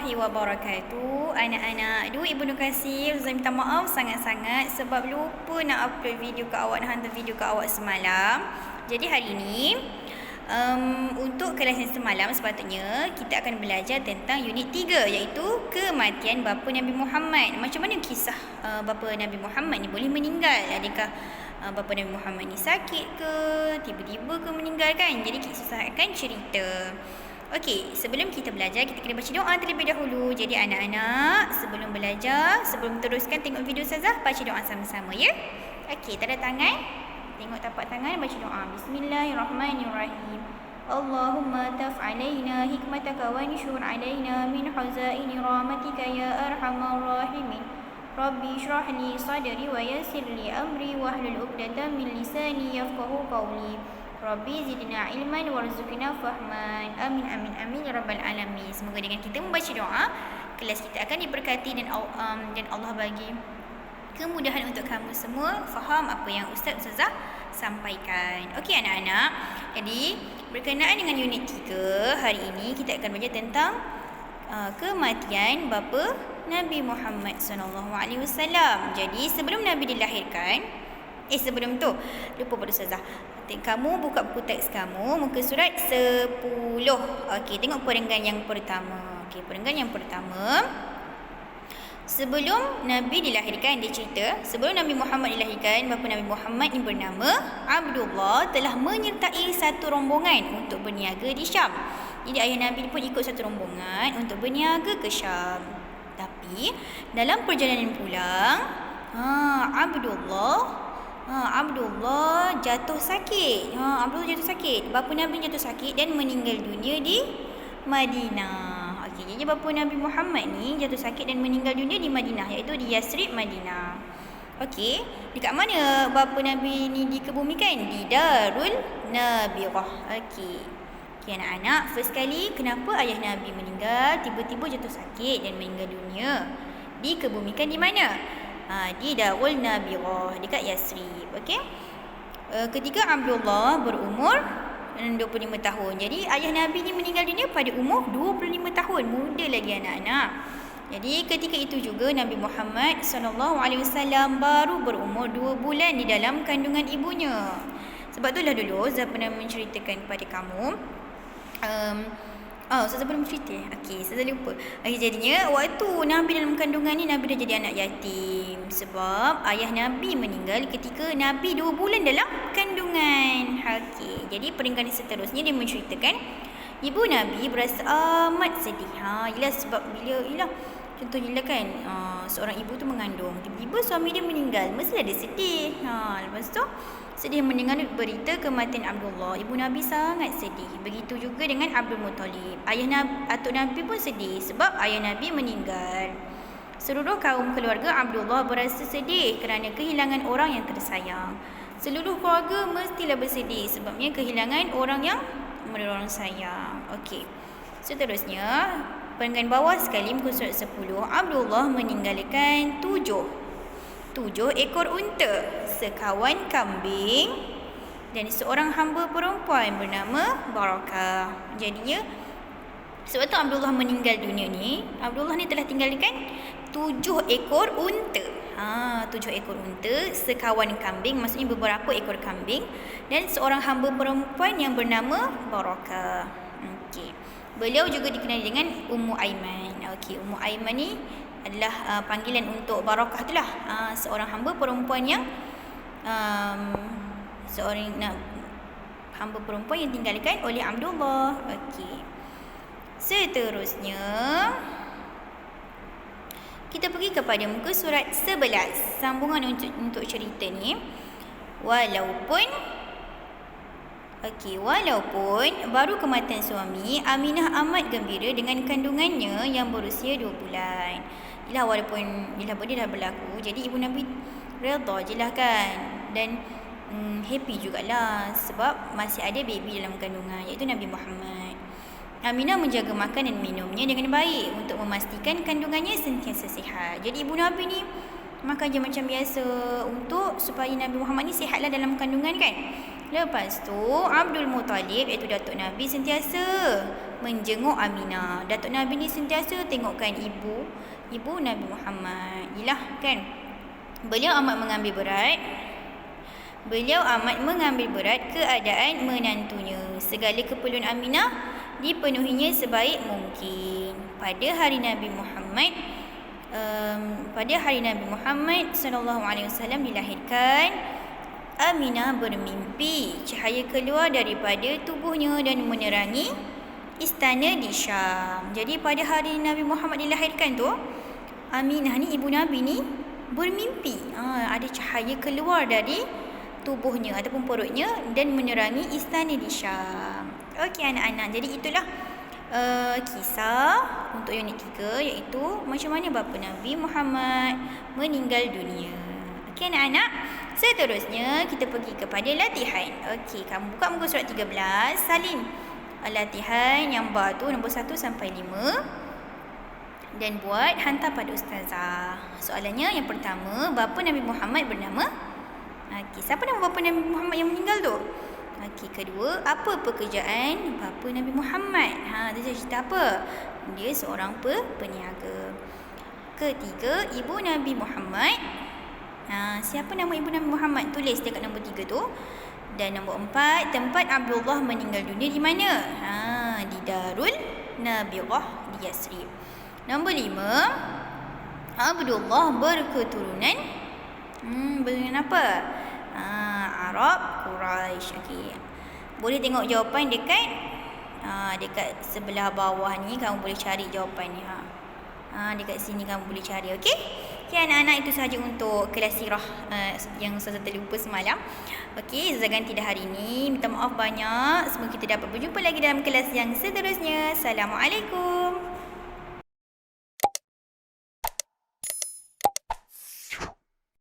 warahmatullahi wabarakatuh. Anak-anak, Ibnu Kasir, saya minta maaf sangat-sangat sebab lupa nak upload video ke awak, nak hantar video ke awak semalam. Jadi hari ini untuk kelas yang semalam sepatutnya kita akan belajar tentang unit 3, iaitu kematian bapa Nabi Muhammad. Macam mana kisah bapa Nabi Muhammad ni boleh meninggal? Adakah bapa Nabi Muhammad ni sakit ke, tiba-tiba ke meninggal kan? Jadi kita akan cerita. Okey, sebelum kita belajar, kita kena baca doa terlebih dahulu. Jadi anak-anak, sebelum belajar, sebelum teruskan tengok video Ustazah, baca doa sama-sama ya. Okey, tanda tangan. Tengok tapak tangan, baca doa. Bismillahirrahmanirrahim. Allahumma taf alaina hikmataka wa nishur alaina min hazaini rahmatika ya arhamar rahimin. Rabbi shrah li sadri wa yassir li amri wahlul 'uqdatam min lisani yafqahu qawli. Rabbi zidna ilman warzuqna fahman. Amin amin amin ya rabbal alamin. Semoga dengan kita membaca doa, kelas kita akan diberkati dan Allah bagi kemudahan untuk kamu semua faham apa yang Ustazah sampaikan. Okey anak-anak. Jadi berkenaan dengan unit 3, hari ini kita akan belajar tentang kematian bapa Nabi Muhammad SAW. Jadi sebelum Nabi dilahirkan, sebelum tu lupa pada Ustazah, kamu buka buku teks kamu, muka surat 10. Okey, tengok perenggan yang pertama. Okey, perenggan yang pertama. Sebelum Nabi dilahirkan, dia cerita, sebelum Nabi Muhammad dilahirkan, bapa Nabi Muhammad yang bernama Abdullah telah menyertai satu rombongan untuk berniaga di Syam. Jadi ayah Nabi pun ikut satu rombongan untuk berniaga ke Syam. Tapi dalam perjalanan pulang, Abdullah jatuh sakit. Abdullah jatuh sakit. Bapa Nabi jatuh sakit dan meninggal dunia di Madinah. Okey, jadi bapa Nabi Muhammad ni jatuh sakit dan meninggal dunia di Madinah, iaitu di Yasrib, Madinah. Okey, dekat mana bapa Nabi ni dikebumikan? Di Darul Nabirah. Okey. Okey anak-anak, first kali kenapa ayah Nabi meninggal, tiba-tiba jatuh sakit dan meninggal dunia? Dikebumikan di mana? Di Darul Nabirah dekat Yasrib. Okey. Ketika Abdullah berumur 25 tahun. Jadi ayah Nabi ni meninggal dunia pada umur 25 tahun. Muda lagi anak-anak. Jadi ketika itu juga Nabi Muhammad SAW baru berumur 2 bulan di dalam kandungan ibunya. Sebab itulah dulu saya pernah menceritakan kepada kamu, Ustazah belum cerita. Okey, Ustazah lupa. Okey, jadinya waktu Nabi dalam kandungan ni, Nabi dah jadi anak yatim. Sebab ayah Nabi meninggal ketika Nabi 2 bulan dalam kandungan. Okey, jadi peringkat seterusnya dia menceritakan ibu Nabi berasa amat sedih. Yelah, sebab bila contohnya kan, seorang ibu tu mengandung, tiba-tiba suami dia meninggal, mestilah dia sedih. Lepas tu sedih mendengar berita kematian Abdullah. Ibu Nabi sangat sedih. Begitu juga dengan Abdul Muttalib. Ayah atuk Nabi pun sedih sebab ayah Nabi meninggal. Seluruh kaum keluarga Abdullah berasa sedih kerana kehilangan orang yang tersayang. Seluruh keluarga mestilah bersedih sebabnya kehilangan orang yang mereka orang sayang. Okey. Seterusnya, perenggan bawah sekali muka surat 10. Abdullah meninggalkan 7 ekor unta, sekawan kambing dan seorang hamba perempuan bernama Barakah. Jadinya sebab tu Abdullah meninggal dunia ni, Abdullah ni telah tinggalkan 7 ekor unta. 7 ekor unta, sekawan kambing, maksudnya beberapa ekor kambing, dan seorang hamba perempuan yang bernama Barakah. Okey. Beliau juga dikenali dengan Ummu Aiman. Okey, Ummu Aiman ni adalah panggilan untuk Barakah itulah, seorang hamba perempuan yang hamba perempuan yang tinggalkan oleh Abdullah. Okey. Seterusnya kita pergi kepada muka surat 11. Sambungan untuk cerita ni. Walaupun baru kematian suami, Aminah amat gembira dengan kandungannya yang berusia 2 bulan. Yelah, walaupun dia dah berlaku, jadi ibu Nabi redha je lah kan. Dan happy jugalah sebab masih ada baby dalam kandungan, iaitu Nabi Muhammad. Aminah menjaga makan dan minumnya dengan baik untuk memastikan kandungannya sentiasa sihat. Jadi ibu Nabi ni makan je macam biasa untuk supaya Nabi Muhammad ni sihatlah dalam kandungan kan. Lepas tu Abdul Muttalib iaitu datuk Nabi sentiasa menjenguk Aminah. Datuk Nabi ni sentiasa tengokkan ibu Nabi Muhammad. Yalah kan. Beliau amat mengambil berat keadaan menantunya. Segala keperluan Aminah dipenuhinya sebaik mungkin. Pada hari Nabi Muhammad sallallahu alaihi wasallam dilahirkan, Aminah bermimpi cahaya keluar daripada tubuhnya dan menerangi istana di Syam. Jadi pada hari Nabi Muhammad dilahirkan tu, Aminah ni ibu Nabi ni bermimpi ada cahaya keluar dari tubuhnya ataupun perutnya dan menerangi istana di Syam. Okey anak-anak, jadi itulah kisah untuk unit 3, iaitu macam mana bapa Nabi Muhammad meninggal dunia. Okey anak-anak, seterusnya kita pergi kepada latihan. Okey, kamu buka muka surat 13, salin latihan yang tu nombor 1 sampai 5 dan buat hantar pada ustazah. Soalannya yang pertama, bapa Nabi Muhammad bernama? Okey, siapa nama bapa Nabi Muhammad yang meninggal tu? Okey, kedua, apa pekerjaan bapa Nabi Muhammad? Dia cerita apa? Dia seorang peniaga. Ketiga, ibu Nabi Muhammad. Siapa nama ibu Nabi Muhammad? Tulis dekat nombor 3 tu. Dan nombor 4, tempat Abdullah meninggal dunia di mana? Di Darul Nabirah di Yasrib. Nombor 5, Abdullah berketurunan apa? Arab, Quraisy. Okey. Boleh tengok jawapan dekat sebelah bawah ni, kamu boleh cari jawapan ni. Dekat sini kamu boleh cari. Okey. Okay, anak-anak, itu sahaja untuk kelas sirah yang Ustazah terlupa semalam. Okey, Ustazah ganti dah hari ini. Minta maaf banyak. Semoga kita dapat berjumpa lagi dalam kelas yang seterusnya. Assalamualaikum.